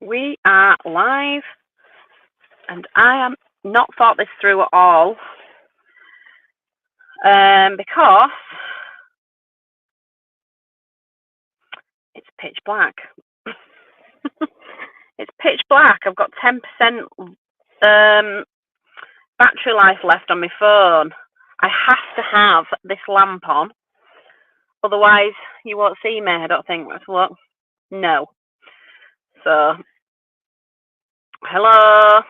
We are live, and I am not thought this through at all, because it's pitch black. It's pitch black. I've got 10% battery life left on my phone. I have to have this lamp on, otherwise you won't see me. I don't think. Let's look. No. So, hello.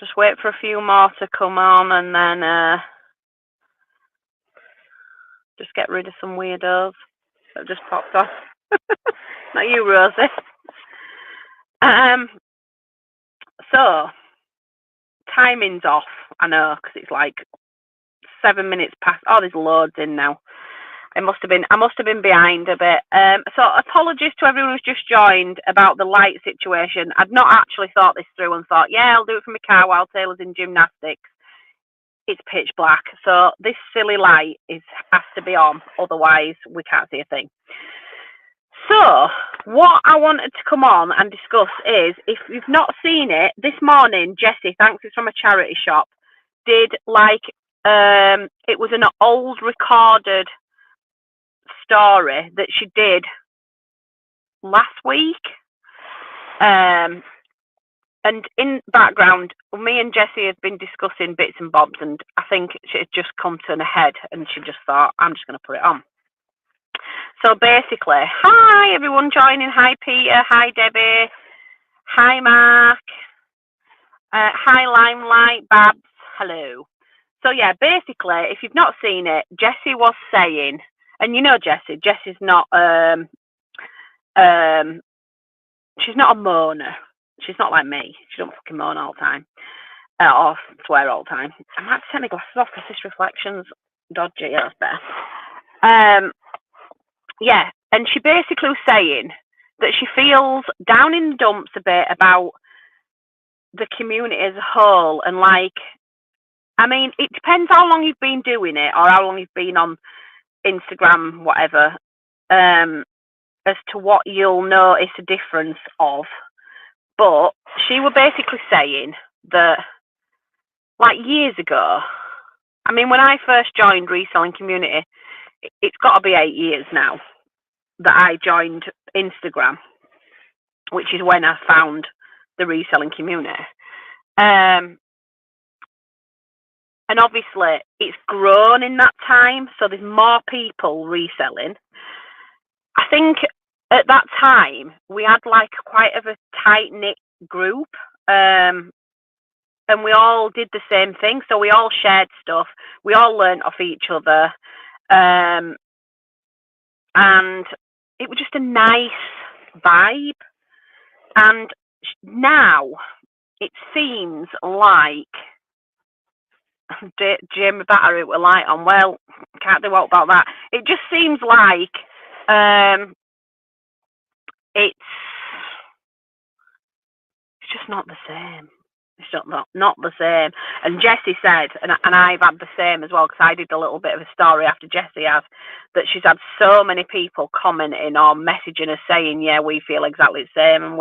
Just wait for a few more to come on, and then just get rid of some weirdos that just popped off. Not you, Rosie. So, timing's off, I know, because it's like 7 minutes past. Oh, there's loads in now. I must have been behind a bit. So apologies to everyone who's just joined about the light situation. I'd not actually thought this through and thought, yeah, I'll do it from my car while Taylor's in gymnastics. It's pitch black, so this silly light has to be on, otherwise we can't see a thing. So, what I wanted to come on and discuss is, if you've not seen it, this morning, Jessie, thanks, it's from a charity shop, did it was an old recorded story that she did last week. And in background, me and Jessie have been discussing bits and bobs, and I think she had just come to a head, and she just thought, I'm just going to put it on. So basically, hi everyone joining. Hi Peter, hi Debbie, hi Mark, hi Limelight, Babs, hello. So yeah, basically, if you've not seen it, Jessie was saying, and you know Jessie's not she's not a moaner. She's not like me. She don't fucking moan all the time. Or swear all the time. I might take my glasses off because this reflection's dodgy. Yeah, that's better. Yeah, and she basically was saying that she feels down in the dumps a bit about the community as a whole, and I mean, it depends how long you've been doing it or how long you've been on Instagram, whatever, as to what you'll notice a difference of. But she was basically saying that, like years ago, I mean, when I first joined Reselling Community, it's got to be 8 years now that I joined Instagram, which is when I found the Reselling Community. And obviously, it's grown in that time, so there's more people reselling. I think at that time, we had like quite of a tight-knit group, and we all did the same thing, so we all shared stuff. We all learned off each other, and it was just a nice vibe. And now it seems like Jamie Battery with a light on. Well, can't do what about that. It just seems like it's just not the same. It's not the same. And Jessie said, and I've had the same as well, because I did a little bit of a story after Jessie has, that she's had so many people commenting or messaging her saying, yeah, we feel exactly the same. And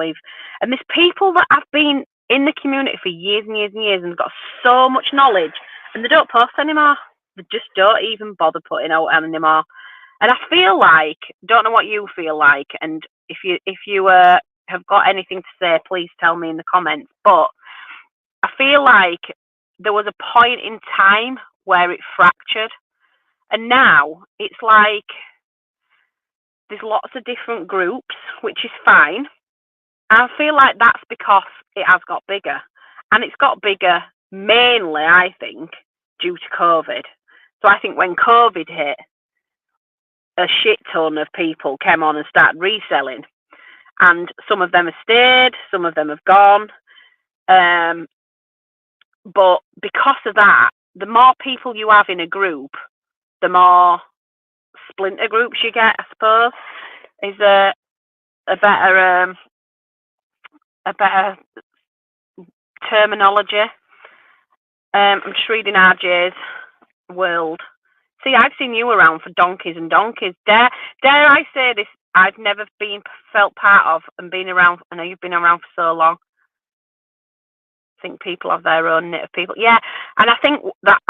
there's people that have been in the community for years and years and years and got so much knowledge, and they don't post anymore. They just don't even bother putting out anymore. And I feel like, don't know what you feel like, and if you have got anything to say, please tell me in the comments. But I feel like there was a point in time where it fractured, and now it's like there's lots of different groups, which is fine. I feel like that's because it has got bigger, and it's got bigger mainly, I think, due to COVID. So I think when COVID hit, a shit ton of people came on and started reselling, and some of them have stayed, some of them have gone. But because of that, the more people you have in a group, the more splinter groups you get, I suppose, is a better terminology. I'm just reading RJ's World. See, I've seen you around for donkeys and donkeys. Dare I say this? I've never felt part of and been around. I know you've been around for so long. I think people have their own knit of people. Yeah, and I think that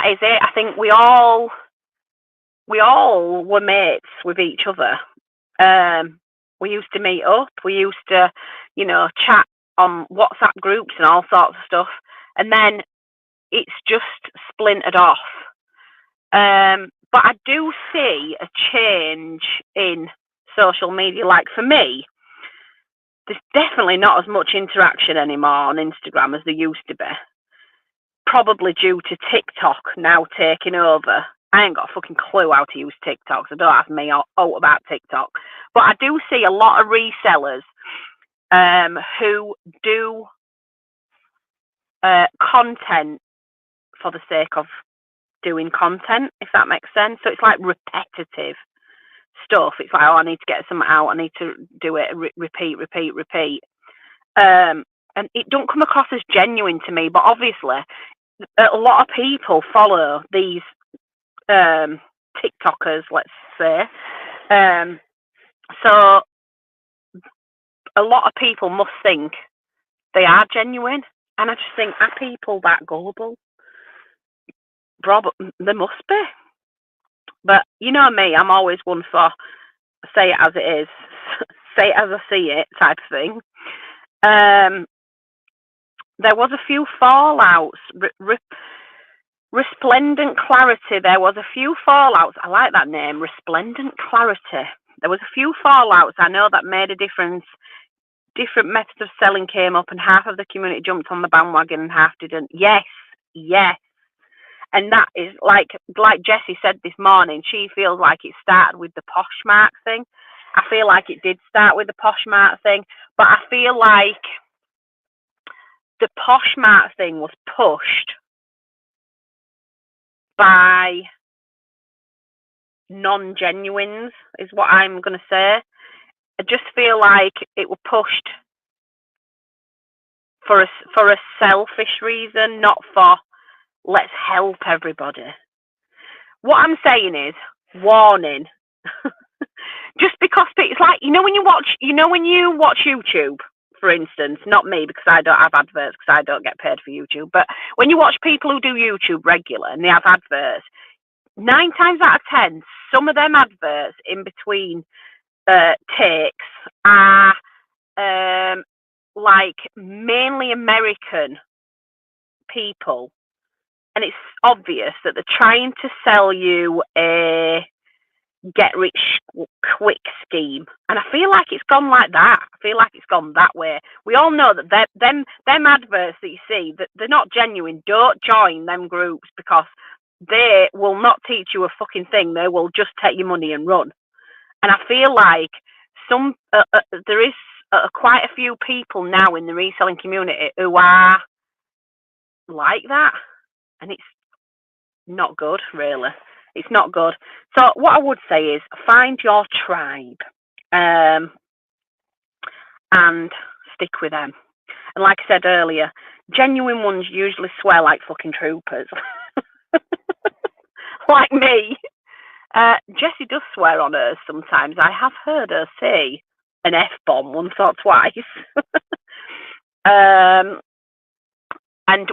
is it. I think we all were mates with each other. We used to meet up. We used to, chat on WhatsApp groups and all sorts of stuff. And then it's just splintered off. But I do see a change in social media. Like for me, there's definitely not as much interaction anymore on Instagram as there used to be. Probably due to TikTok now taking over. I ain't got a fucking clue how to use TikTok, so don't ask me out about TikTok. But I do see a lot of resellers who do content for the sake of doing content, if that makes sense. So it's like repetitive stuff. It's like, oh, I need to get something out. I need to do it, repeat. And it don't come across as genuine to me, but obviously a lot of people follow these TikTokers, let's say. So a lot of people must think they are genuine. And I just think, are people that gullible? They must be. But you know me, I'm always one for say it as it is, say it as I see it type of thing. There was a few fallouts. Resplendent Clarity. There was a few fallouts. I like that name, Resplendent Clarity. There was a few fallouts. I know that made a difference. Different methods of selling came up, and half of the community jumped on the bandwagon and half didn't. Yes. And that is like Jessie said this morning, she feels like it started with the Poshmark thing. I feel like it did start with the Poshmark thing, but I feel like the Poshmark thing was pushed by non-genuines, is what I'm going to say. I just feel like it was pushed for a selfish reason, not for let's help everybody. What I'm saying is, warning. Just because it's like, when you watch YouTube, for instance, not me because I don't have adverts because I don't get paid for YouTube, but when you watch people who do YouTube regular and they have adverts, 9 times out of 10, some of them adverts in between takes are like mainly American people, and it's obvious that they're trying to sell you a get rich quick scheme, and I feel like it's gone like that. I feel like it's gone that way. We all know that them adverts that you see, that they're not genuine. Don't join them groups because they will not teach you a fucking thing. They will just take your money and run. And I feel like there is quite a few people now in the reselling community who are like that, and it's not good, really. It's not good. So what I would say is find your tribe and stick with them. And like I said earlier, genuine ones usually swear like fucking troopers. Like me. Jessie does swear on hers sometimes. I have heard her say an F-bomb once or twice. And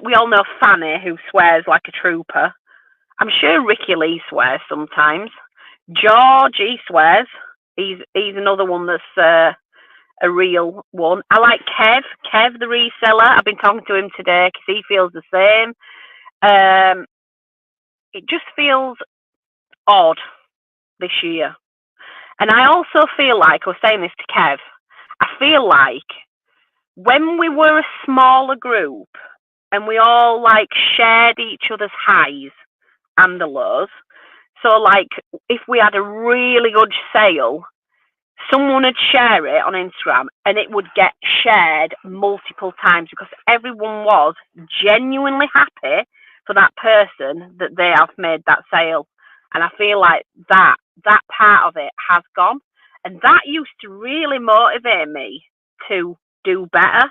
we all know Fanny, who swears like a trooper. I'm sure Ricky Lee swears sometimes. George, he swears. He's another one that's a real one. I like Kev the reseller. I've been talking to him today because he feels the same. It just feels odd this year. And I also feel like, I was saying this to Kev, I feel like when we were a smaller group and we all like shared each other's highs and the lows, so like if we had a really good sale, someone would share it on Instagram and it would get shared multiple times because everyone was genuinely happy for that person that they have made that sale. And I feel like that part of it has gone. And that used to really motivate me to do better.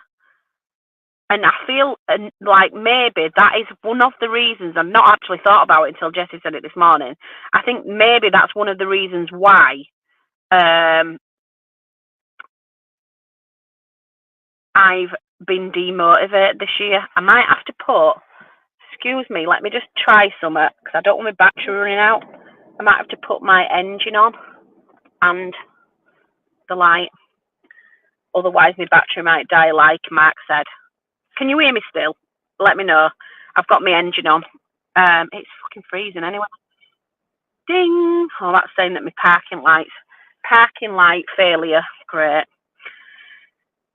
And I feel like maybe that is one of the reasons, I've not actually thought about it until Jessie said it this morning. I think maybe that's one of the reasons why I've been demotivated this year. I might have to put, excuse me, let me just try something because I don't want my battery running out. I might have to put my engine on and the light. Otherwise, my battery might die, like Mark said. Can you hear me still? Let me know. I've got my engine on. It's fucking freezing anyway. Ding! Oh, that's saying that my parking light failure. Great.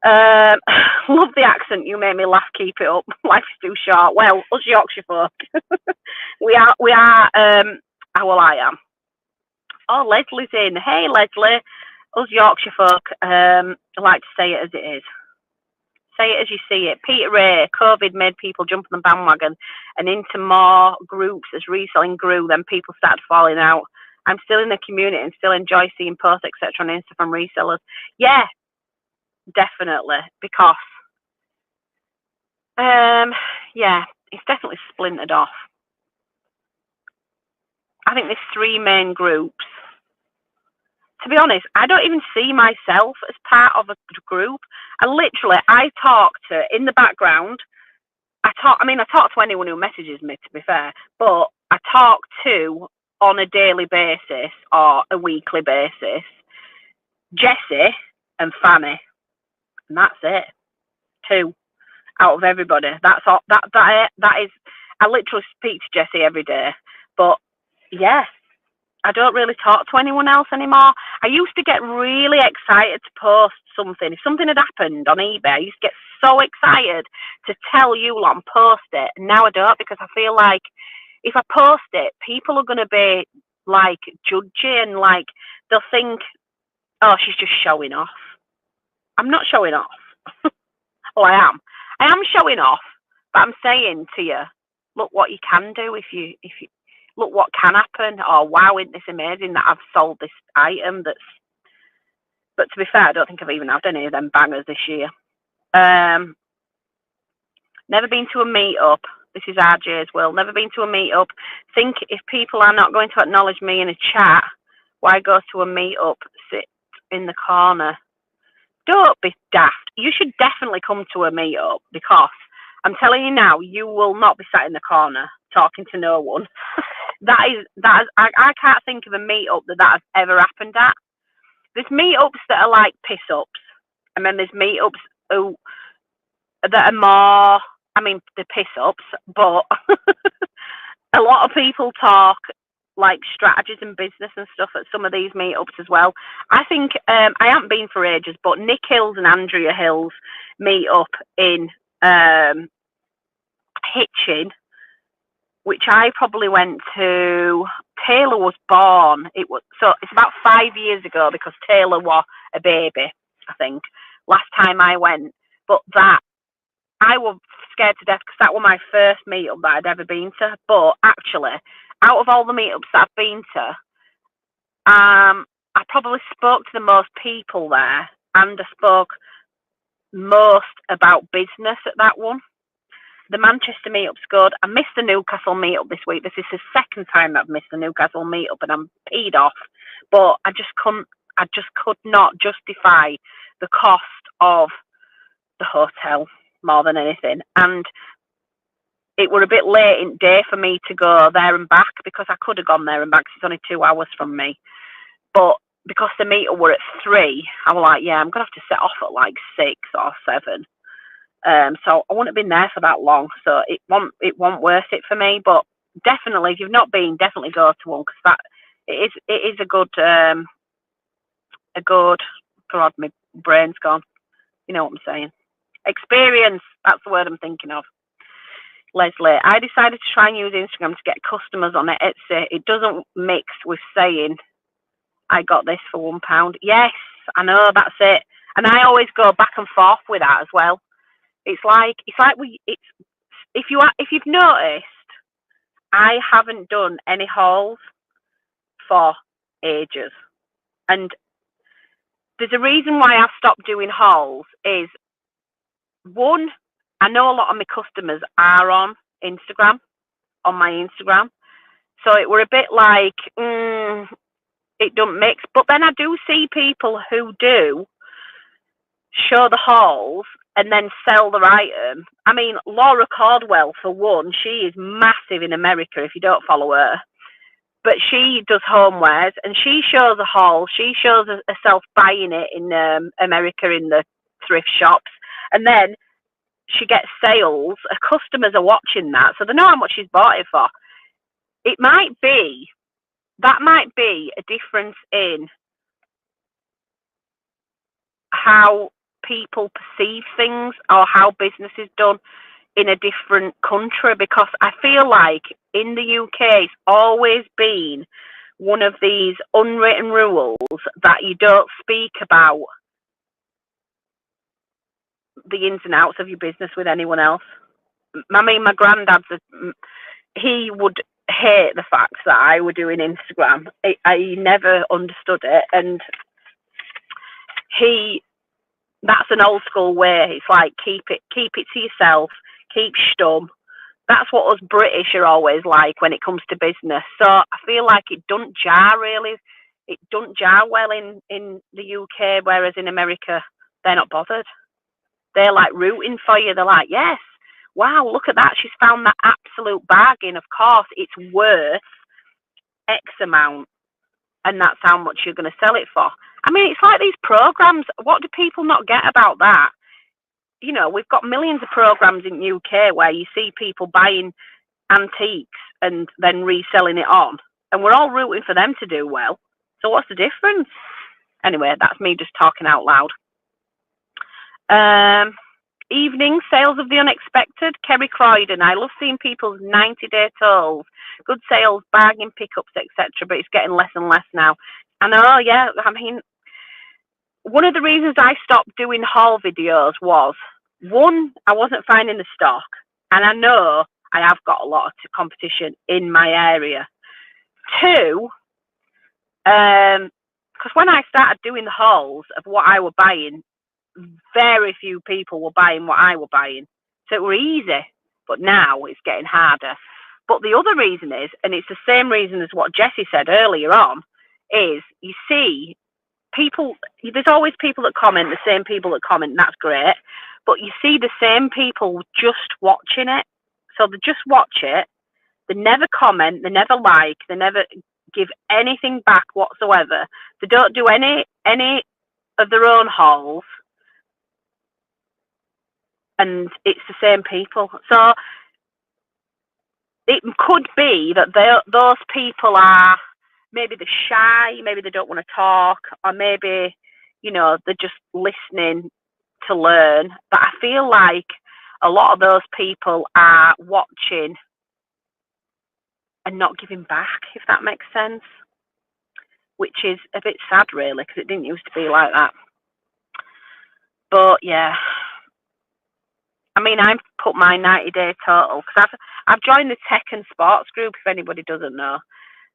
Love the accent. You made me laugh. Keep it up. Life's too short. Well, us Yorkshire folk, we are. How well I am. Oh, Leslie's in. Hey, Leslie. Us Yorkshire folk, I like to say it as it is. Say it as you see it. Peter Ray, COVID made people jump on the bandwagon and into more groups as reselling grew, then people started falling out. I'm still in the community and still enjoy seeing posts, etc. on Insta from resellers. Yeah, definitely. Because, yeah, it's definitely splintered off. I think there's 3 main groups. To be honest, I don't even see myself as part of a group. I talk to, in the background, I talk to anyone who messages me, to be fair, but I talk to, on a daily basis or a weekly basis, Jessie and Fanny, and that's it. 2 out of everybody. That's all. That is. I literally speak to Jessie every day, but yeah, I don't really talk to anyone else anymore. I used to get really excited to post something. If something had happened on eBay, I used to get so excited to tell you lot and post it. And now I don't, because I feel like if I post it, people are going to be like judgy and like they'll think, oh, she's just showing off. I'm not showing off. Oh, I am. I am showing off, but I'm saying to you, look what you can do if you look what can happen. Or wow, isn't this amazing that I've sold this item that's. But to be fair, I don't think I've even had any of them bangers this year. Never been to a meetup. This is RJ as well. Never been to a meetup. Think if people are not going to acknowledge me in a chat, why go to a meetup? Sit in the corner. Don't be daft. You should definitely come to a meetup, because I'm telling you now, you will not be sat in the corner talking to no one. I can't think of a meetup that has ever happened at. There's meetups that are like piss ups, and then there's meetups that are more. I mean, the piss ups, but a lot of people talk like strategies and business and stuff at some of these meetups as well. I think I haven't been for ages, but Nick Hills and Andrea Hills meet up in Hitchin, which I probably went to. Taylor was born. It's about 5 years ago, because Taylor was a baby, I think, last time I went. But that I was scared to death, because that was my first meetup that I'd ever been to. But actually, out of all the meetups that I've been to, I probably spoke to the most people there, and I spoke most about business at that one. The Manchester meetup's good. I missed the Newcastle meetup this week. This is the second time I've missed the Newcastle meetup, and I'm peed off. But I just could not justify the cost of the hotel more than anything. And it were a bit late in the day for me to go there and back, because I could have gone there and back, 'cause it's only 2 hours from me. But because the meetup were at 3, I was like, yeah, I'm going to have to set off at like 6 or 7. So I wouldn't have been there for that long. So it won't worth it for me. But definitely, if you've not been, definitely go to one, because it is a good, God, my brain's gone. You know what I'm saying? Experience. That's the word I'm thinking of. Leslie, I decided to try and use Instagram to get customers on it. It doesn't mix with saying I got this for £1. Yes, I know, that's it. And I always go back and forth with that as well. It's like if you've noticed, I haven't done any hauls for ages, and there's a reason why I've stopped doing hauls. Is one, I know a lot of my customers are on my Instagram, so it were a bit like it don't mix. But then I do see people who do show the hauls, and then sell their item. I mean, Laura Caldwell, for one, she is massive in America if you don't follow her. But she does homewares, and she shows a haul. She shows herself buying it in America in the thrift shops. And then she gets sales. Her customers are watching that, so they know how much she's bought it for. That might be a difference in how people perceive things or how business is done in a different country, because I feel like in the UK it's always been one of these unwritten rules that you don't speak about the ins and outs of your business with anyone else. I mean, my granddad's he would hate the fact that I were doing Instagram. I never understood it, and that's an old school way. It's like keep it to yourself, keep stum. That's what us British are always like when it comes to business. So I feel like it doesn't jar really. It doesn't jar well in the UK, whereas in America they're not bothered. They're like rooting for you. They're like, yes, wow, look at that. She's found that absolute bargain. Of course, it's worth X amount, and that's how much you're going to sell it for. I mean, it's like these programs. What do people not get about that? You know, we've got millions of programs in UK where you see people buying antiques and then reselling it on, and we're all rooting for them to do well. So what's the difference? Anyway, that's me just talking out loud. Evening sales of the unexpected. Kerry Croydon. I love seeing people's 90-day tolls, good sales, bargain pickups, etc. But it's getting less and less now. I know, yeah. I mean, one of the reasons I stopped doing haul videos was, one, I wasn't finding the stock, and I know I have got a lot of competition in my area. Two, because when I started doing the hauls of what I were buying, very few people were buying what I were buying. So it were easy, but now it's getting harder. But the other reason is, and it's the same reason as what Jessie said earlier on, is you see people, there's always people that comment, the same people that comment, and that's great. But you see the same people just watching it. So they just watch it. They never comment, they never like, they never give anything back whatsoever. They don't do any of their own hauls. And it's the same people. So it could be that those people are, maybe they're shy, maybe they don't want to talk, or maybe, you know, they're just listening to learn. But I feel like a lot of those people are watching and not giving back, if that makes sense, which is a bit sad, really, because it didn't used to be like that. But yeah, I mean, I've put my 90-day total, because I've joined the tech and sports group, if anybody doesn't know.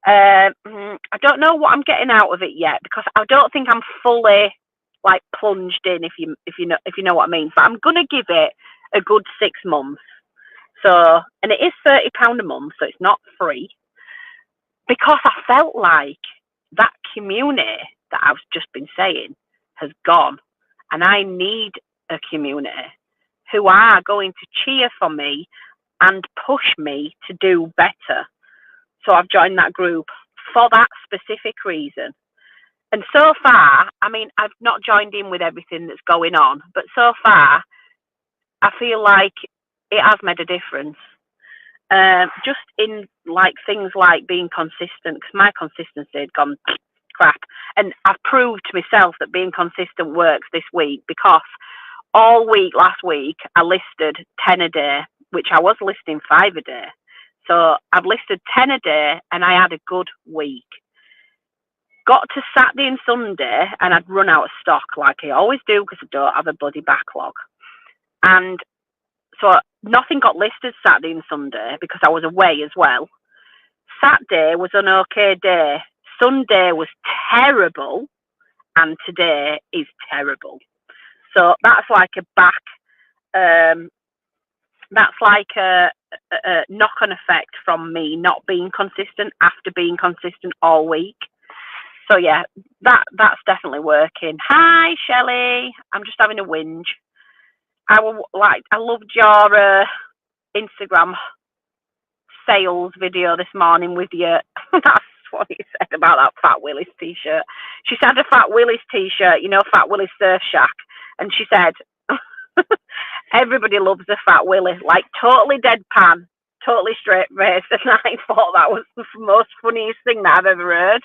I don't know what I'm getting out of it yet, because I don't think I'm fully like plunged in, if you know what I mean. But I'm gonna give it a good 6 months. So, and it is £30 a month, so it's not free, because I felt like that community that I've just been saying has gone, and I need a community who are going to cheer for me and push me to do better. So I've joined that group for that specific reason. And so far, I mean, I've not joined in with everything that's going on, but so far, I feel like it has made a difference. Just in like things like being consistent, because my consistency had gone crap. And I've proved to myself that being consistent works this week, because all week last week I listed 10 a day, which I was listing 5 a day. So I've listed 10 a day, and I had a good week. Got to Saturday and Sunday, and I'd run out of stock like I always do, because I don't have a bloody backlog. And so nothing got listed Saturday and Sunday because I was away as well. Saturday was an okay day. Sunday was terrible, and today is terrible. So that's like a that's like a knock-on effect from me not being consistent after being consistent all week. So yeah, that's definitely working. Hi, Shelley. I'm just having a whinge. I loved your Instagram sales video this morning with you. That's what he said about that Fat Willis t-shirt. She said a Fat Willis t-shirt, Fat Willis Surf Shack, and she said everybody loves a Fat Willis, like totally deadpan, totally straight faced, and I thought that was the most funniest thing that I've ever heard.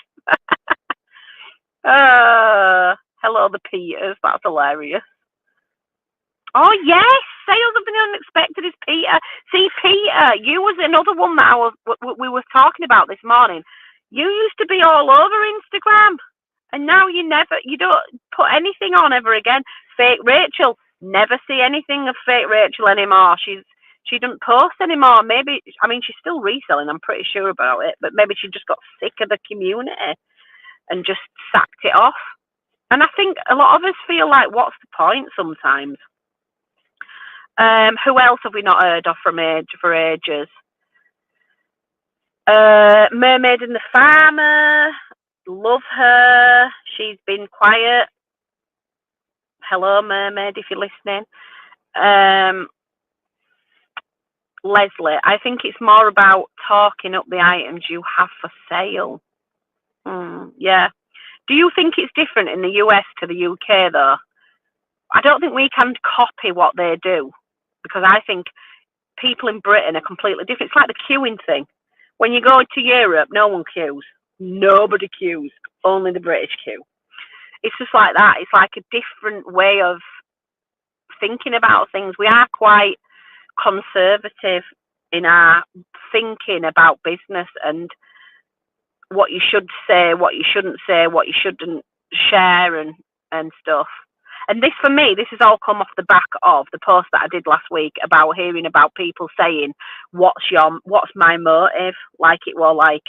Hello, the Peters. That's hilarious. Oh yes, sales have been unexpected. Is Peter? See, Peter, you was another one that we were talking about this morning. You used to be all over Instagram, and now you don't put anything on ever again. Fake Rachel, never see anything of Fake Rachel anymore. She doesn't post anymore. Maybe, I mean, she's still reselling. I'm pretty sure about it, but maybe she just got sick of the community and just sacked it off. And I think a lot of us feel like, what's the point sometimes? Who else have we not heard of for ages? Mermaid and the Farmer. Love her. She's been quiet. Hello, Mermaid, if you're listening. Leslie, I think it's more about talking up the items you have for sale. Yeah. Do you think it's different in the US to the UK, though? I don't think we can copy what they do, because I think people in Britain are completely different. It's like the queuing thing. When you go to Europe, no one queues. Nobody queues. Only the British queue. It's just like that. It's like a different way of thinking about things. We are quite conservative in our thinking about business and what you should say, what you shouldn't say, what you shouldn't share and stuff. And this, for me, this has all come off the back of the post that I did last week about hearing about people saying, what's my motive? Like it was like,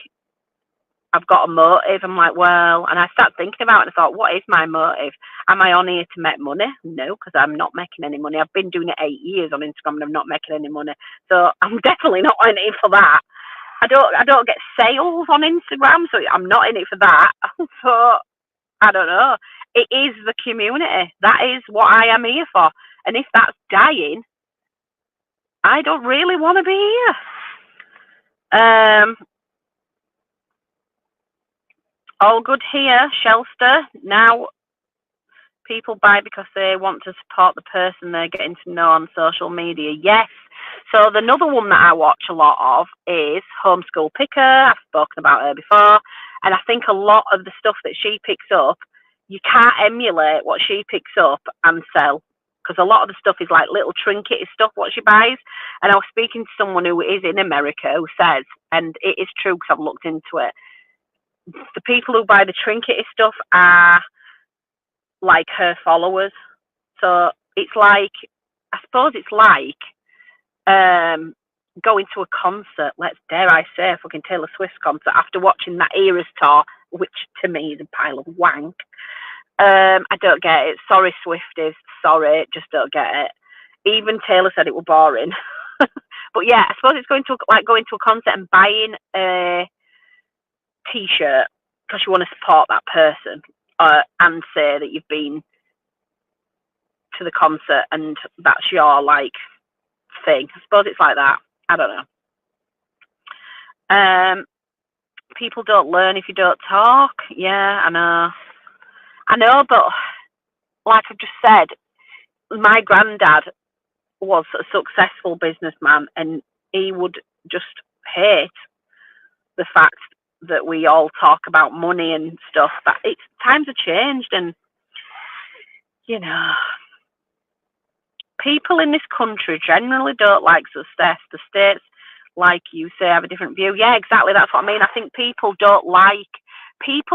I've got a motive. I'm like, well, and I started thinking about it and I thought, what is my motive? Am I on here to make money? No, because I'm not making any money. I've been doing it 8 years on Instagram and I'm not making any money. So I'm definitely not in it for that. I don't get sales on Instagram, so I'm not in it for that. So I don't know. It is the community. That is what I am here for. And if that's dying, I don't really want to be here. All good here, Shelster. Now people buy because they want to support the person they're getting to know on social media. Yes. So another one that I watch a lot of is Homeschool Picker. I've spoken about her before. And I think a lot of the stuff that she picks up, you can't emulate what she picks up and sell. Because a lot of the stuff is like little trinkety stuff, what she buys. And I was speaking to someone who is in America who says, and it is true because I've looked into it, the people who buy the trinkety stuff are like her followers. So it's like, I suppose it's like going to a concert, dare I say, a fucking Taylor Swift concert after watching that Eras tour, which to me is a pile of wank. I don't get it. Sorry, Swifties. Sorry, just don't get it. Even Taylor said it was boring. But yeah, I suppose it's going to a concert and buying a t-shirt because you want to support that person and say that you've been to the concert and that's your like thing. I suppose it's like that. I don't know. People don't learn if you don't talk. Yeah, I know, but like I've just said, my granddad was a successful businessman and he would just hate the fact that we all talk about money and stuff. But times have changed, and people in this country generally don't like success. The States, like you say, have a different view. Yeah, exactly. That's what I mean. I think people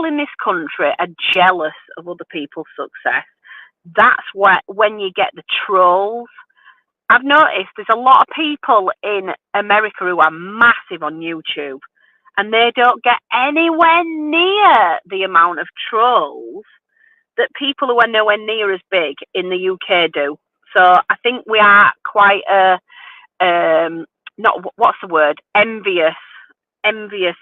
in this country are jealous of other people's success. That's when you get the trolls. I've noticed there's a lot of people in America who are massive on YouTube, and they don't get anywhere near the amount of trolls that people who are nowhere near as big in the UK do. So I think we are quite envious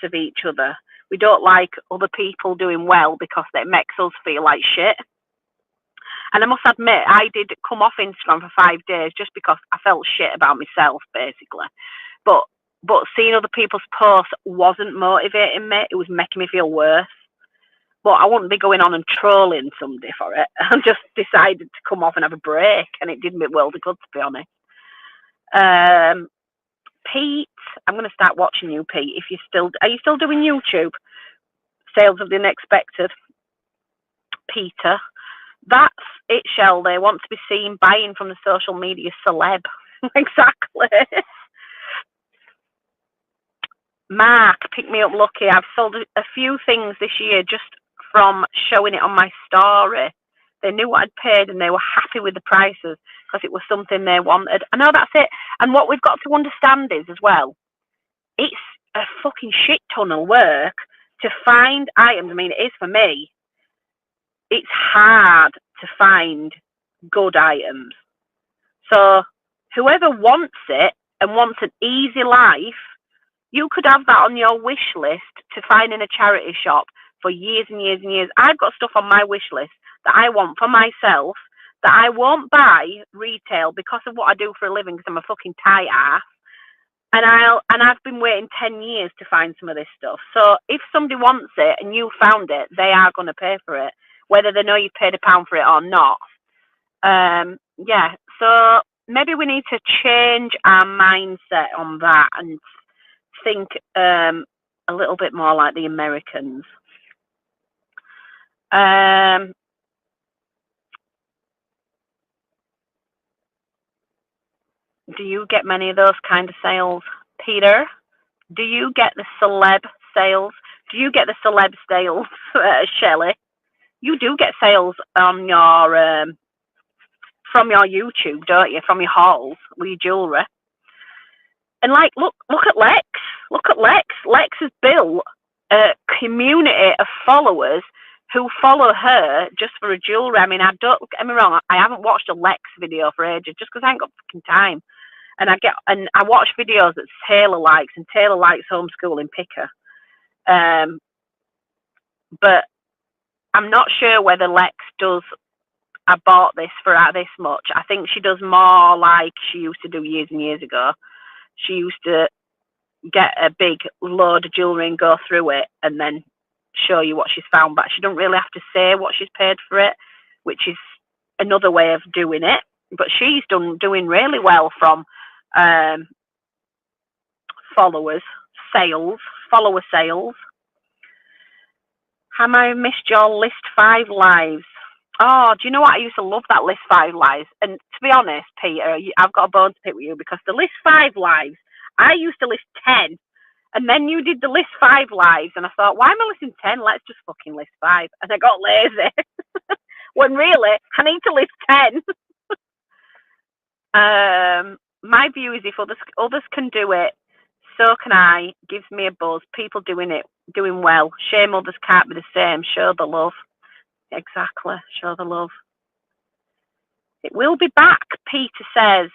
of each other. We don't like other people doing well because it makes us feel like shit. And I must admit, I did come off Instagram for 5 days just because I felt shit about myself, basically. But seeing other people's posts wasn't motivating me. It was making me feel worse. But I wouldn't be going on and trolling somebody for it. I just decided to come off and have a break, and it did me well good, to be honest. Pete, I'm going to start watching you, Pete. If are you still doing YouTube? Sales of the Unexpected. Peter, that's it, Shell. They want to be seen buying from the social media celeb. Exactly. Mark, pick me up, Lucky. I've sold a few things this year just from showing it on my story. They knew what I'd paid and they were happy with the prices because it was something they wanted. I know, that's it. And what we've got to understand is, as well, it's a fucking shit ton of work to find items. I mean, it is for me. It's hard to find good items. So whoever wants it and wants an easy life, you could have that on your wish list to find in a charity shop for years and years and years. I've got stuff on my wish list that I want for myself that I won't buy retail because of what I do for a living, because I'm a fucking tight ass. And I've been waiting 10 years to find some of this stuff. So if somebody wants it and you found it, they are going to pay for it, whether they know you paid £1 for it or not. Yeah, so maybe we need to change our mindset on that and think a little bit more like the Americans. Do you get many of those kind of sales, Peter? Do you get the celeb sales? Do you get the celeb sales, Shelley? You do get sales on your from your YouTube, don't you? From your hauls with your jewellery. And like, look at Lex. Look at Lex. Lex has built a community of followers who follow her just for a jewellery. I mean, don't get me wrong, I haven't watched a Lex video for ages just because I ain't got fucking time. And I watch videos that Taylor likes, and Taylor likes homeschooling picker. But I'm not sure whether Lex does, I bought this for this much. I think she does more like she used to do years and years ago. She used to get a big load of jewellery and go through it and then show you what she's found. But she don't really have to say what she's paid for it, which is another way of doing it. But she's doing really well from follower sales. Have I missed your list 5 lives? Oh, do you know what? I used to love that list 5 lives. And to be honest, Peter, I've got a bone to pick with you, because the list 5 lives, I used to list 10. And then you did the list 5 lives. And I thought, why am I listing 10? Let's just fucking list 5. And I got lazy. When really, I need to list 10. My view is if others can do it, so can I. Gives me a buzz. People doing well. Shame others can't be the same. Show the love. Exactly. Show the love. It will be back, Peter says.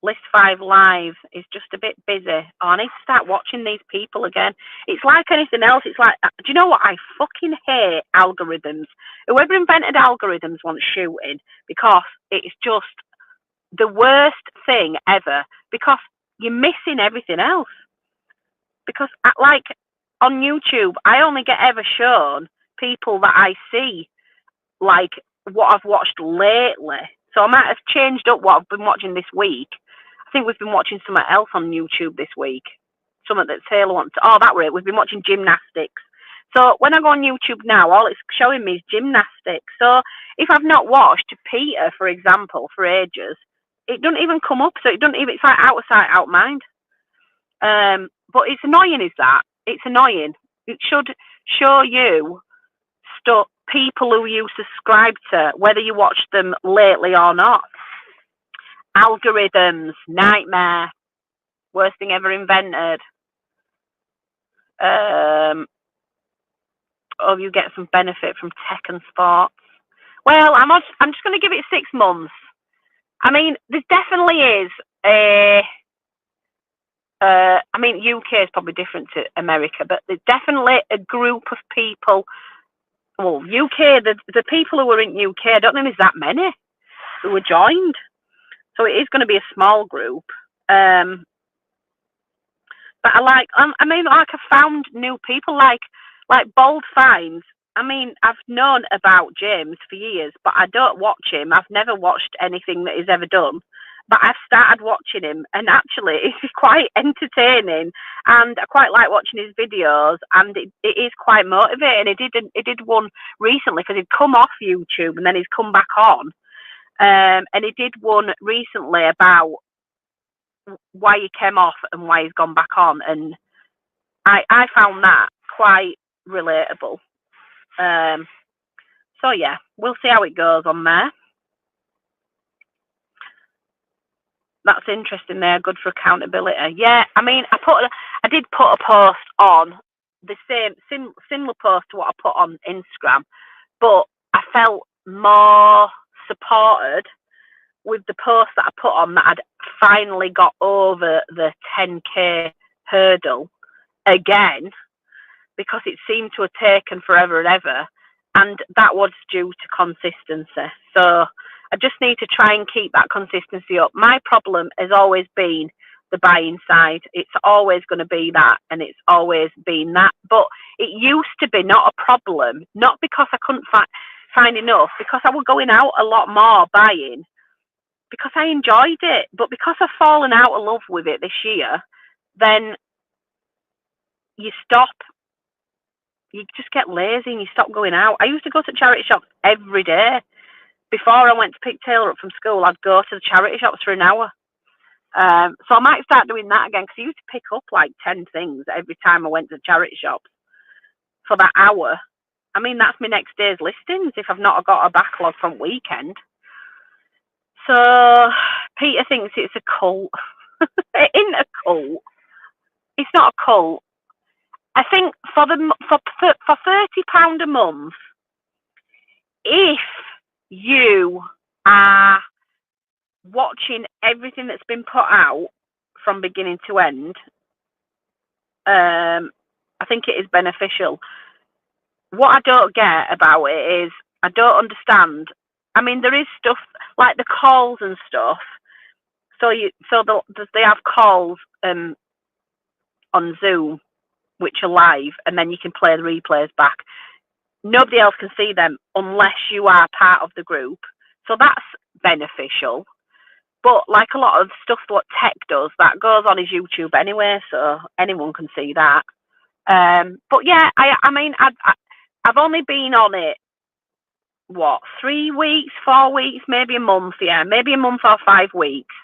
List 5 live is just a bit busy. Oh, I need to start watching these people again. It's like anything else. It's like, do you know what? I fucking hate algorithms. Whoever invented algorithms wants shooting, because it's just the worst thing ever, because you're missing everything else. Because like on YouTube, I only get ever shown people that I see, like what I've watched lately. So I might have changed up what I've been watching this week. I think we've been watching something else on YouTube this week. Something that Taylor wants. Oh, that way. We've been watching gymnastics. So when I go on YouTube now, all it's showing me is gymnastics. So if I've not watched Peter, for example, for ages, it doesn't even come up. So it's like out of sight, out of mind. But it's annoying, is that? It's annoying. It should show you stuff, people who you subscribe to, whether you watch them lately or not. Algorithms, nightmare, worst thing ever invented. Oh, you get some benefit from tech and sports. Well, I'm just going to give it 6 months. I mean, there definitely is I mean, UK is probably different to America, but there's definitely a group of people well, UK, the people who were in UK, I don't think there's that many who were joined. So it is going to be a small group. But I mean, like I found new people like Bold Finds. I mean, I've known about James for years, but I don't watch him. I've never watched anything that he's ever done. But I've started watching him, and actually, it's quite entertaining, and I quite like watching his videos, and it is quite motivating. He did one recently because he'd come off YouTube and then he's come back on, and he did one recently about why he came off and why he's gone back on, and I found that quite relatable. So yeah, we'll see how it goes on there. That's interesting. They're good for accountability. Yeah, I mean, I did put a post on the similar post to what I put on Instagram, but I felt more supported with the post that I put on that I'd finally got over the 10k hurdle again, because it seemed to have taken forever and ever, and that was due to consistency. So I just need to try and keep that consistency up. My problem has always been the buying side. It's always going to be that, and it's always been that. But it used to be not a problem, not because I couldn't find enough, because I was going out a lot more buying, because I enjoyed it. But because I've fallen out of love with it this year, then you stop. You just get lazy and you stop going out. I used to go to charity shops every day. Before I went to pick Taylor up from school, I'd go to the charity shops for an hour. So I might start doing that again, because I used to pick up like 10 things every time I went to the charity shops for that hour. I mean, that's my next day's listings if I've not got a backlog from weekend. So Peter thinks it's a cult. It isn't a cult. It's not a cult. I think for £30 a month, if you are watching everything that's been put out from beginning to end, I think it is beneficial. What I don't get about it is I don't understand. I mean, there is stuff like the calls and stuff. So they have calls on Zoom, which are live, and then you can play the replays back. Nobody else can see them unless you are part of the group. So that's beneficial. But like a lot of stuff what tech does, that goes on his YouTube anyway, so anyone can see that. But yeah, I mean, I've only been on it, 3 weeks, 4 weeks, maybe a month, maybe a month or 5 weeks.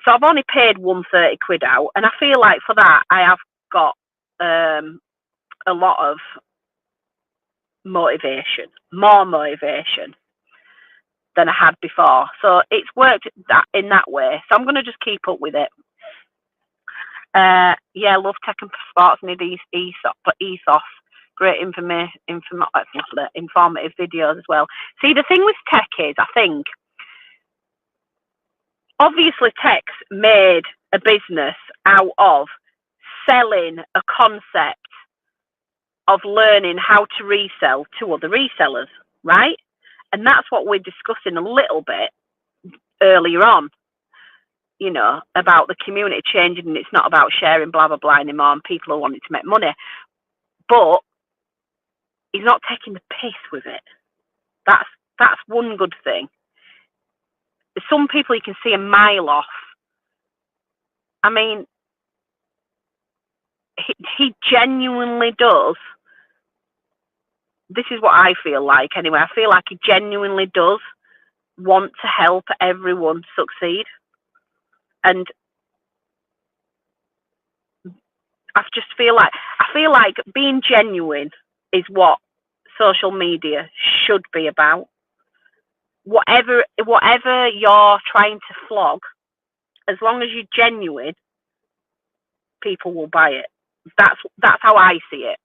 So I've only paid £130 out, and I feel like for that I have got a lot of motivation, more motivation than I had before. So it's worked in that way. So I'm going to just keep up with it. Yeah, love tech and sports and ethos. Great informative videos as well. See, the thing with tech is, I think, obviously tech's made a business out of selling a concept of learning how to resell to other resellers, right? And that's what we're discussing a little bit earlier on, about the community changing, and it's not about sharing blah, blah, blah anymore, and people are wanting to make money. But he's not taking the piss with it. That's one good thing. Some people you can see a mile off. I mean, he genuinely does. This is what I feel like anyway. I feel like he genuinely does want to help everyone succeed. And I feel like being genuine is what social media should be about. Whatever you're trying to flog, as long as you're genuine, people will buy it. That's how I see it.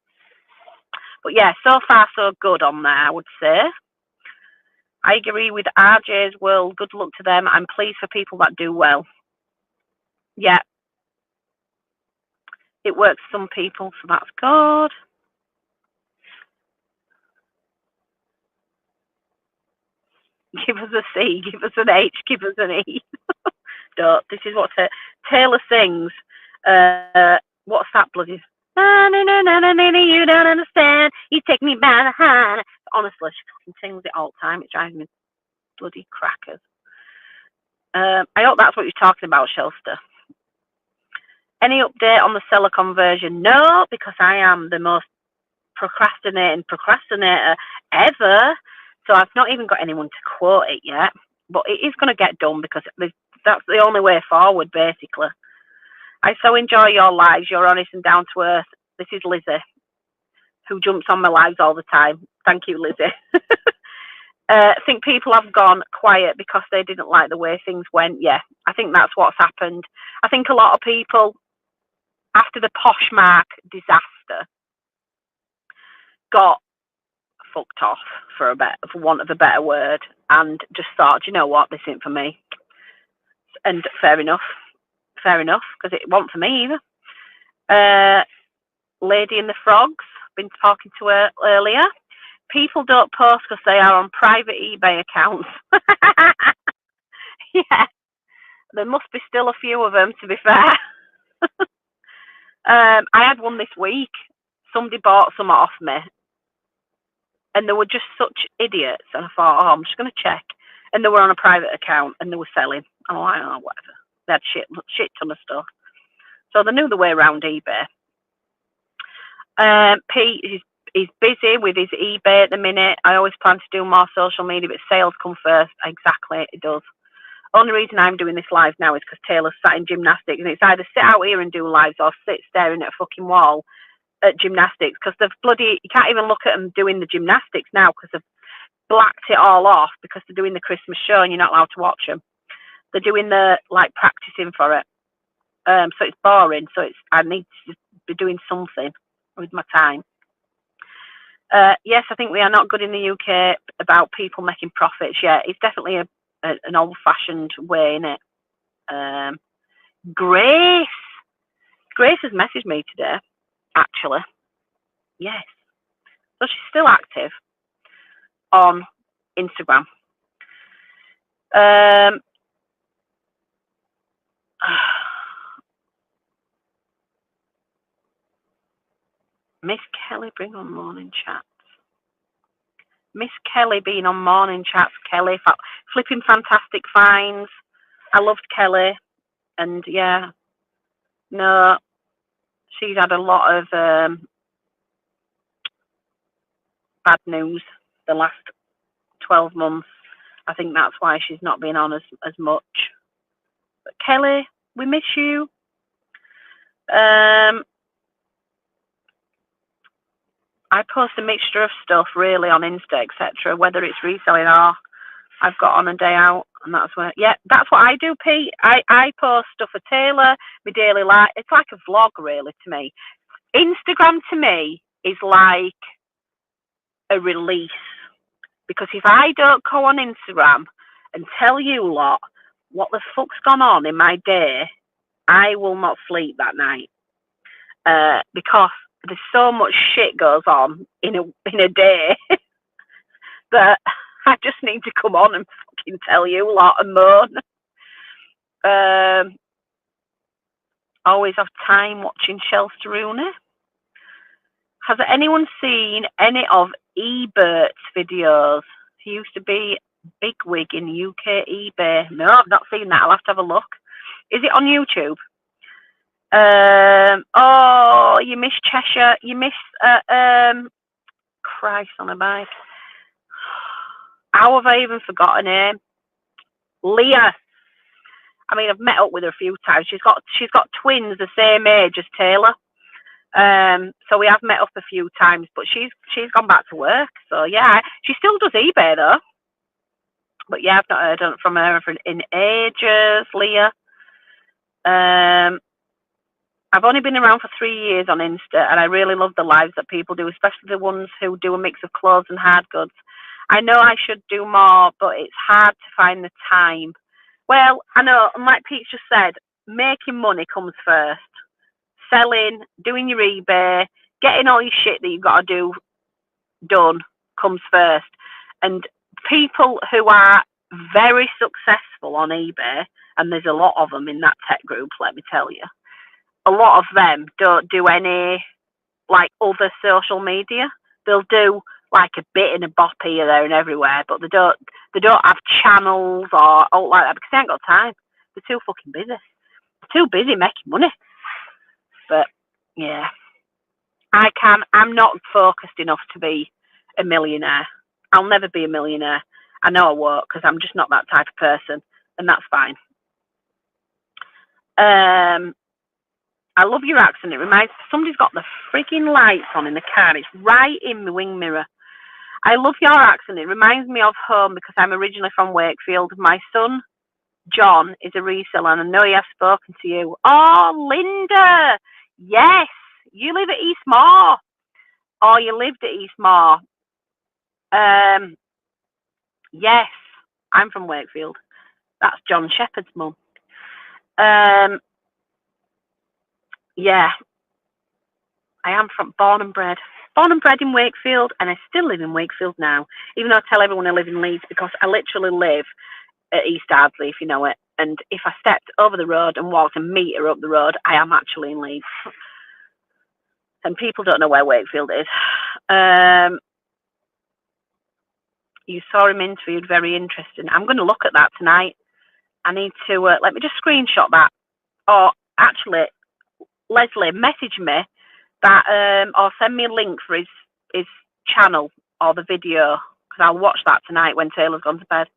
But yeah, so far so good on there, I would say. I agree with RJ's world. Good luck to them. I'm pleased for people that do well. Yeah. It works for some people, so that's good. Give us a C, give us an H, give us an E. Don't. This is what Taylor sings. What's that bloody? You don't understand. You take me by the hand. Honestly, she sings it all the time. It drives me bloody crackers. I hope that's what you're talking about, Shelster. Any update on the seller conversion? No, because I am the most procrastinator ever. So I've not even got anyone to quote it yet. But it is going to get done because that's the only way forward, basically. I so enjoy your lives. You're honest and down to earth. This is Lizzie, who jumps on my lives all the time. Thank you, Lizzie. I think people have gone quiet because they didn't like the way things went. Yeah, I think that's what's happened. I think a lot of people, after the Poshmark disaster, got fucked off, for want of a better word, and just thought, you know what, this isn't for me. And fair enough, because it wasn't for me either. Lady and the Frogs, been talking to her earlier. People don't post because they are on private eBay accounts. Yeah, there must be still a few of them, to be fair. I had one this week. Somebody bought some off me, and they were just such idiots. And I thought, I'm just going to check. And they were on a private account, and they were selling. I'm like, oh, whatever. They had shit ton of stuff. So they knew the way around eBay. Pete is busy with his eBay at the minute. I always plan to do more social media, but sales come first. Exactly, it does. Only reason I'm doing this live now is because Taylor's sat in gymnastics, and it's either sit out here and do lives or sit staring at a fucking wall at gymnastics, because you can't even look at them doing the gymnastics now because they've blacked it all off because they're doing the Christmas show and you're not allowed to watch them. They're doing practicing for it. So it's boring. So I need to be doing something with my time. Yes, I think we are not good in the UK about people making profits yet. It's definitely an old-fashioned way, isn't it? Grace has messaged me today, actually. Yes. So she's still active on Instagram. Miss Kelly, bring on morning chats. Miss Kelly being on morning chats. Kelly, flipping fantastic finds. I loved Kelly. And yeah, no, she's had a lot of bad news the last 12 months. I think that's why she's not been on as much. But Kelly, we miss you. I post a mixture of stuff really on Insta, etc. Whether it's reselling or I've got on a day out, and that's what I do, Pete. I post stuff for Taylor, my daily life. It's like a vlog really to me. Instagram to me is like a release, because if I don't go on Instagram and tell you lot what the fuck's gone on in my day, I will not sleep that night, because there's so much shit goes on in a day that I just need to come on and fucking tell you a lot and moan. Always have time watching Chelsea Rooney. Has anyone seen any of Ebert's videos? He used to be bigwig in UK eBay. No, I've not seen that. I'll have to have a look. Is it on YouTube? Oh, you miss Cheshire. You miss Christ on a bike. How have I even forgotten her name? Leah. I mean, I've met up with her a few times. She's got twins the same age as Taylor. So we have met up a few times, but she's gone back to work. So yeah, she still does eBay though. But yeah, I've not heard from her in ages, Leah. I've only been around for 3 years on Insta, and I really love the lives that people do, especially the ones who do a mix of clothes and hard goods. I know I should do more, but it's hard to find the time. Well, I know, like Pete just said, making money comes first. Selling, doing your eBay, getting all your shit that you've got to do done comes first. And people who are very successful on eBay, and there's a lot of them in that tech group, let me tell you, a lot of them don't do any like other social media. They'll do like a bit and a bop here, there, and everywhere, but they don't have channels or like that because they ain't got time. They're too fucking busy. Too busy making money. But yeah, I'm not focused enough to be a millionaire. I'll never be a millionaire. I know I won't because I'm just not that type of person, and that's fine. I love your accent. It reminds somebody's got the freaking lights on in the car. It's right in the wing mirror. I love your accent. It reminds me of home because I'm originally from Wakefield. My son John is a reseller, and I know he has spoken to you. Oh, Linda, yes, you live at Eastmoor, or you lived at Eastmoor. Yes, I'm from Wakefield. That's John Shepherd's mum. Yeah, I am born and bred in Wakefield, and I still live in Wakefield now, even though I tell everyone I live in Leeds because I literally live at East Ardsley, if you know it. And if I stepped over the road and walked a metre up the road, I am actually in Leeds. And people don't know where Wakefield is. You saw him interviewed, very interesting. I'm going to look at that tonight. I need to, let me just screenshot that. Or actually, Leslie, message me that, or send me a link for his channel or the video, because I'll watch that tonight when Taylor's gone to bed.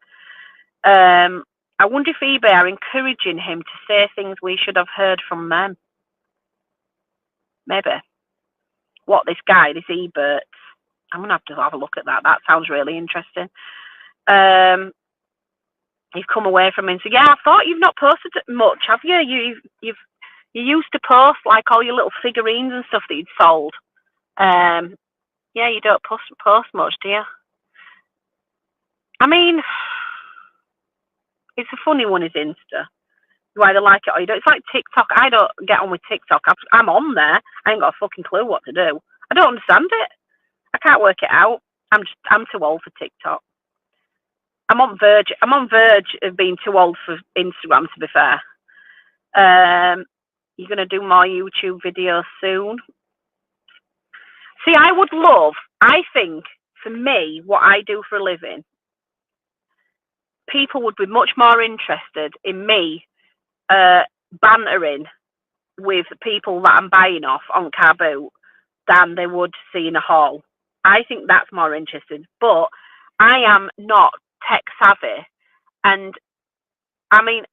I wonder if eBay are encouraging him to say things we should have heard from them. Maybe. What, this guy, this eBert? I'm going to have a look at that. That sounds really interesting. You've come away from him and said, yeah, I thought you've not posted much, have you? You used to post like all your little figurines and stuff that you'd sold. Yeah, you don't post much, do you? I mean, it's a funny one, is Insta. You either like it or you don't. It's like TikTok. I don't get on with TikTok. I'm on there. I ain't got a fucking clue what to do. I don't understand it. I can't work it out. I'm too old for TikTok. I'm on verge of being too old for Instagram, to be fair. You're going to do more YouTube videos soon. See, I think, for me, what I do for a living, people would be much more interested in me bantering with people that I'm buying off on Car Boot than they would see in a haul. I think that's more interesting. But I am not tech savvy, and I mean,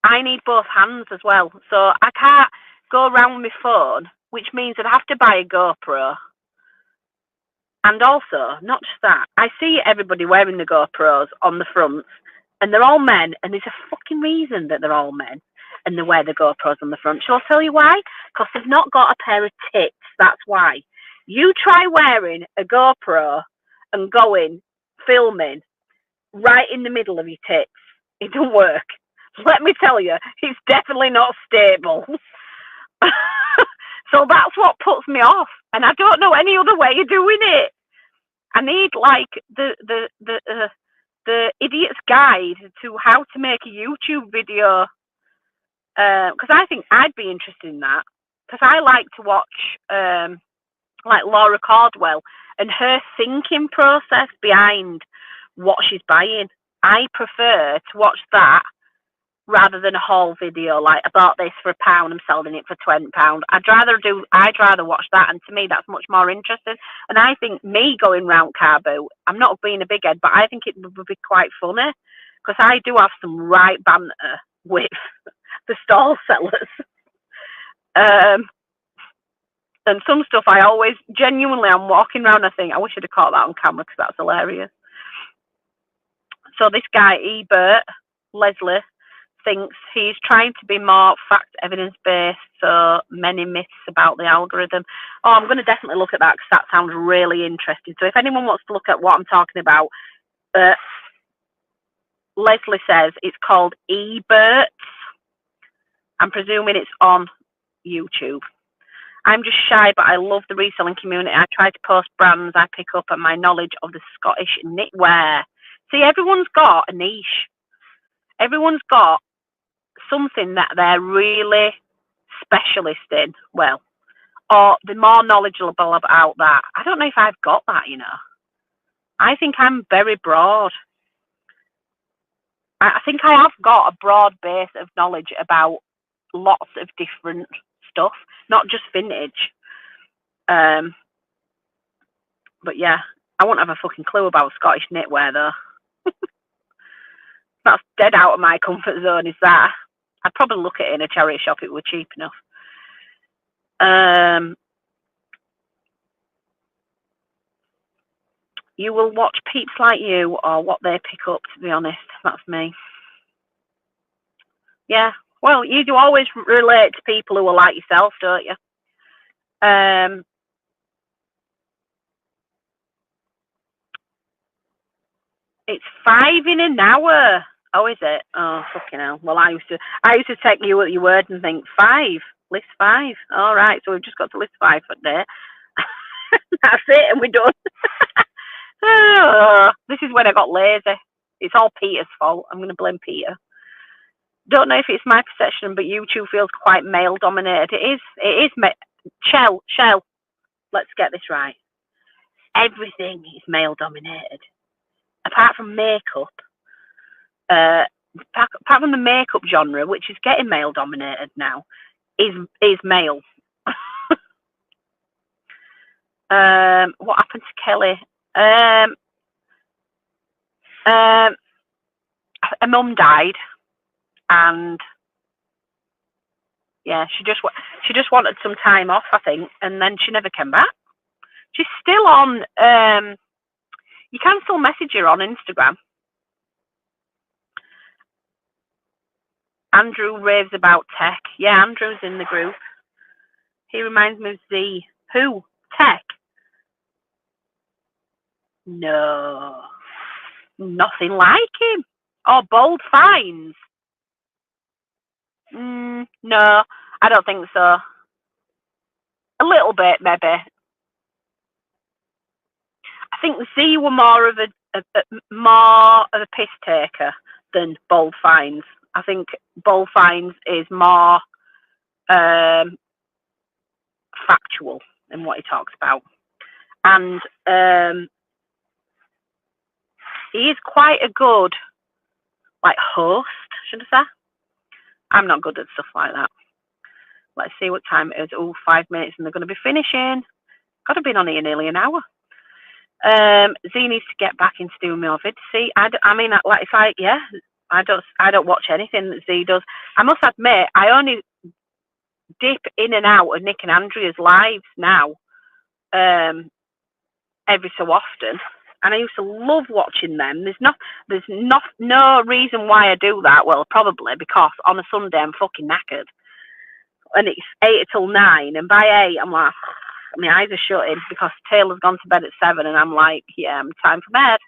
I need both hands as well. So I can't go around my phone, which means I'd have to buy a GoPro. And also, not just that, I see everybody wearing the GoPros on the fronts, and they're all men, and there's a fucking reason that they're all men, and they wear the GoPros on the front. Shall I tell you why? Because they've not got a pair of tits, that's why. You try wearing a GoPro and filming right in the middle of your tits. It don't work. Let me tell you, it's definitely not stable. So that's what puts me off, and I don't know any other way of doing it. I need like the idiot's guide to how to make a YouTube video, because I think I'd be interested in that, because I like to watch like Laura Caldwell and her thinking process behind what she's buying. I prefer to watch that rather than a haul video like I bought this for £1, I'm selling it for £20. I'd rather watch that, and to me that's much more interesting. And I think me going round Car Boot, I'm not being a big head, but I think it would be quite funny, because I do have some right banter with the stall sellers. And some stuff I always genuinely, I'm walking around, I think I wish I'd have caught that on camera because that's hilarious. So this guy Ebert, Leslie, thinks he's trying to be more fact evidence based, so many myths about the algorithm. Oh, I'm going to definitely look at that because that sounds really interesting. So if anyone wants to look at what I'm talking about, Leslie says it's called eBert. I'm presuming it's on YouTube. I'm just shy, but I love the reselling community. I try to post brands I pick up and my knowledge of the Scottish knitwear. See, everyone's got a niche. Everyone's got something that they're really specialist in. Well, or they're more knowledgeable about that. I don't know if I've got that, you know. I think I'm very broad. I think I have got a broad base of knowledge about lots of different stuff, not just vintage. Um, but yeah, I won't have a fucking clue about Scottish knitwear though. That's dead out of my comfort zone, is that? I'd probably look at it in a charity shop if it were cheap enough. You will watch peeps like you or what they pick up, to be honest. That's me. Yeah. Well, you do always relate to people who are like yourself, don't you? It's 5 in an hour. Oh, is it? Oh, fucking hell. Well, I used to take you at your word and think 5, list 5. All right, so we've just got to list 5 for today. That's it, and we're done. Oh, this is when I got lazy. It's all Peter's fault. I'm going to blame Peter. Don't know if it's my perception, but YouTube feels quite male dominated. It is. It is. Shell. Let's get this right. Everything is male dominated, apart from makeup. Apart from the makeup genre, which is getting male dominated now, is male. What happened to Kelly? Her mum died, and yeah, she just wanted some time off, I think, and then she never came back. She's still on. You can still message her on Instagram. Andrew raves about tech. Yeah, Andrew's in the group. He reminds me of Z. Who? Tech? No, nothing like him. Or Bold Finds. No, I don't think so. A little bit, maybe. I think Z were more of a piss taker than Bold Finds. I think Bold Finds is more factual in what he talks about, and he is quite a good host, should I say? I'm not good at stuff like that. Let's see what time it is. Oh, 5 minutes, and they're going to be finishing. Got to be on here nearly an hour. Z needs to get back into doing more vids. See, I mean, it's like, yeah, I don't watch anything that Z does. I must admit, I only dip in and out of Nick and Andrea's lives now, every so often, and I used to love watching them. There's no reason why I do that. Well, probably because on a Sunday I'm fucking knackered, and it's 8 till 9, and by 8 I'm like, my eyes are shutting because Taylor's gone to bed at 7, and I'm like, yeah, I'm time for bed.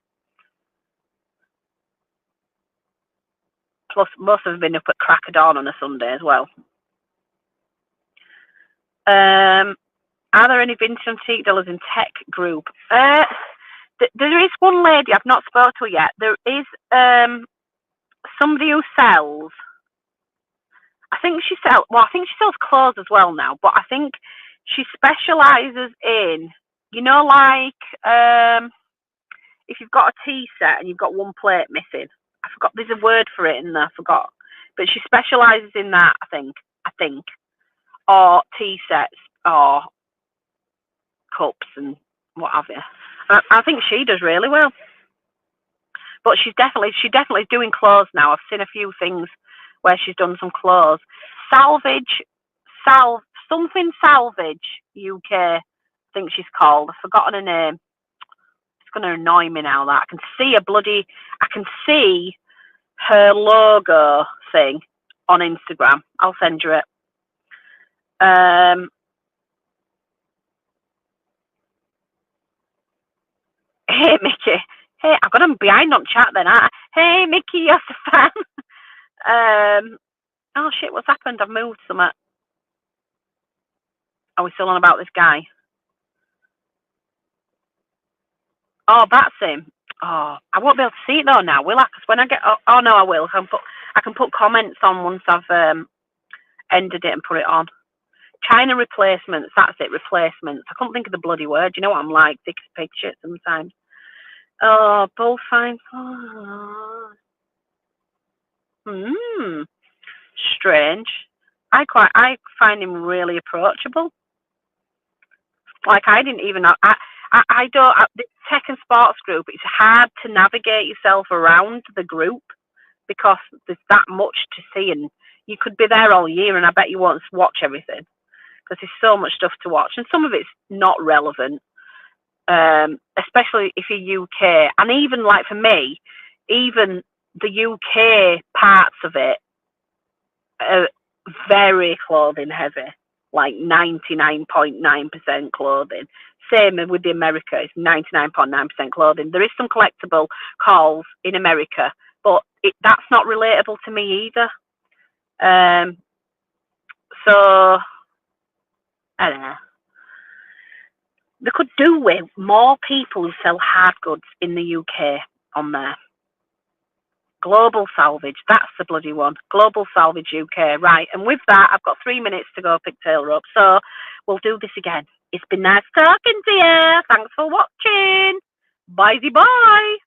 Plus, most of them have been up at crack of dawn on a Sunday as well. Are there any vintage antique dealers in tech group? There is one lady, I've not spoken to her yet. There is somebody who sells. I think she sells clothes as well now, but I think she specialises in, if you've got a tea set and you've got one plate missing. I forgot, there's a word for it in there, I forgot. But she specialises in that, I think. Or tea sets or cups and what have you. I think she does really well. But she's definitely doing clothes now. I've seen a few things where she's done some clothes. Salvage UK, I think she's called. I've forgotten her name. It's going to annoy me now that I can see her logo thing on Instagram. I'll send you it. Hey, Mickey. Hey, I've got them behind on chat then. Hey, Mickey, you're a fan. Oh, shit, what's happened? I've moved somewhere. Are we still on about this guy? Oh, that's him. Oh, I won't be able to see it though now, will I? Because when I get, oh no, I will. I can put comments on once I've ended it and put it on. China replacements, that's it, replacements. I couldn't think of the bloody word. You know what I'm like, thick as pig shit sometimes. Oh, bullfine. Oh. Strange. I find him really approachable. Like I didn't even know. I don't. The tech and sports group. It's hard to navigate yourself around the group because there's that much to see, and you could be there all year, and I bet you won't watch everything because there's so much stuff to watch, and some of it's not relevant. Especially if you're UK, and even like for me, even the UK parts of it are very clothing heavy, like 99.9% clothing. Same with the America, it's 99.9% clothing. There is some collectible calls in America, but that's not relatable to me either. So I don't know. They could do with more people who sell hard goods in the UK on there. Global Salvage, that's the bloody one. Global Salvage UK, right. And with that, I've got 3 minutes to go pigtail rope. So we'll do this again. It's been nice talking to you. Thanks for watching. Bye-bye.